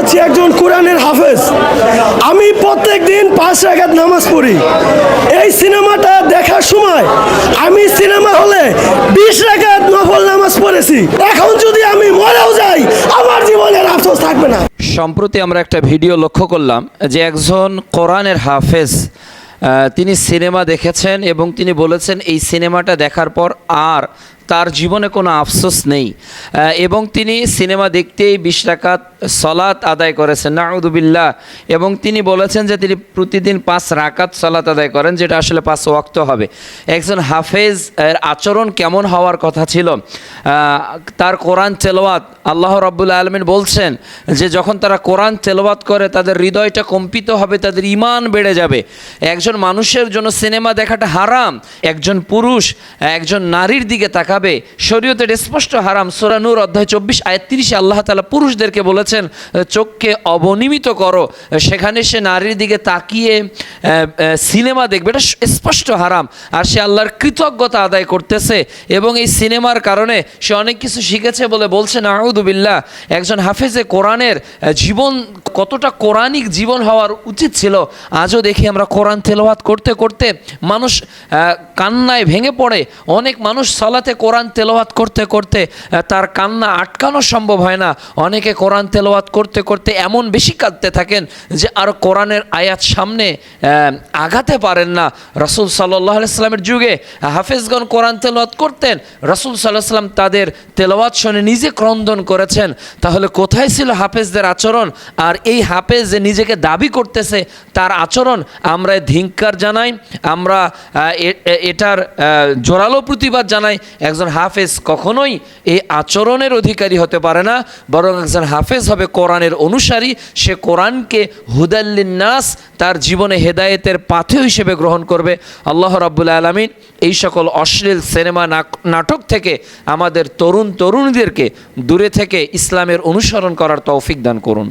হচ্ছে একজন কোরআনের হাফেজ। আমি প্রত্যেক দিন 5 রাকাত নামাজ পড়ি। এই সিনেমাটা দেখার সময় আমি সিনেমা হলে 20 রাকাত নফল নামাজ পড়েছি। এখন যদি আমি মরেও যাই আমার জীবনের আফসোস থাকবে না। সম্প্রতি আমরা একটা ভিডিও লক্ষ্য করলাম যে একজন কোরআনের হাফেজ তিনি সিনেমা দেখেছেন এবং তিনি বলেছেন এই সিনেমাটা দেখার পর আর তার জীবনে কোনো আফসোস নেই এবং তিনি সিনেমা দেখতেই 20 রাকাত সালাত আদায় করেছেন, নাউযুবিল্লাহ। এবং তিনি বলেছেন যে তিনি প্রতিদিন 5 রাকাত সালাত আদায় করেন, যেটা আসলে 5 ওয়াক্ত হবে। একজন হাফেজ এর আচরণ কেমন হওয়ার কথা ছিল? তার কোরআন তেলাওয়াত, আল্লাহ রাব্বুল আলামিন বলছেন যে যখন তারা কোরআন তেলাওয়াত করে তাদের হৃদয়টা কম্পিত হবে, তাদের ঈমান বেড়ে যাবে। একজন মানুষের জন্য সিনেমা দেখাটা হারাম। একজন পুরুষ একজন নারীর দিকে তাকাবে, শরীয়তের স্পষ্ট হারাম। সূরা নূর অধ্যায় 24 আয়াত 30 আল্লাহ তাআলা পুরুষদেরকে বলেছেন চোখকে অবনিমিত করো। সেখানে সে নারীর দিকে তাকিয়ে সিনেমা দেখবে, এটা স্পষ্ট হারাম। আর সে আল্লাহর কৃতজ্ঞতা আদায় করতেছে এবং এই সিনেমার কারণে সে অনেক কিছু শিখেছে বলে বলছে নাউযুবিল্লাহ। একজন হাফেজে কোরআনের জীবন কতটা কোরআনিক জীবন হওয়ার উচিত ছিল। আজও দেখি আমরা কোরআন তেলাওয়াত করতে করতে মানুষ কান্নায় ভেঙে পড়ে। অনেক মানুষ সালাতে কোরআন তেলাওয়াত করতে করতে তার কান্না আটকানো সম্ভব হয় না। অনেকে কোরআন তেলাওয়াত করতে করতে এমন বেশি কাঁদতে থাকেন যে আর কোরআনের আয়াত সামনে আগাতে পারেন না। রাসূল সাল্লাল্লাহু আলাইহি সাল্লামের যুগে হাফেজগণ কোরআন তেলাওয়াত করতেন, রাসূল সাল্লাল্লাহু আলাইহি সাল্লাম তাদের তেলাওয়াত শুনে নিজে ক্রন্দন করেছেন। তাহলে কোথায় ছিল হাফেজদের আচরণ? আর এই হাফেজ যে নিজেকে দাবি করতেছে তার আচরণ আমরা ধিক্কার জানাই, আমরা এটার জোরালো প্রতিবাদ জানাই। একজন হাফেজ কখনোই এই আচরণের অধিকারী হতে পারে না, বরং একজন হাফেজ হবে কোরআনের অনুসারী। সে কোরআনকে হুদাল্লিন নাস তার জীবনে হেদায়েতের পাথেয় হিসেবে গ্রহণ করবে। আল্লাহ রাব্বুল আলামিন এই সকল অশ্লীল সিনেমা নাটক থেকে আমাদের তরুণীদেরকে দূরে থেকে ইসলামের অনুসরণ করার তৌফিক দান করুন।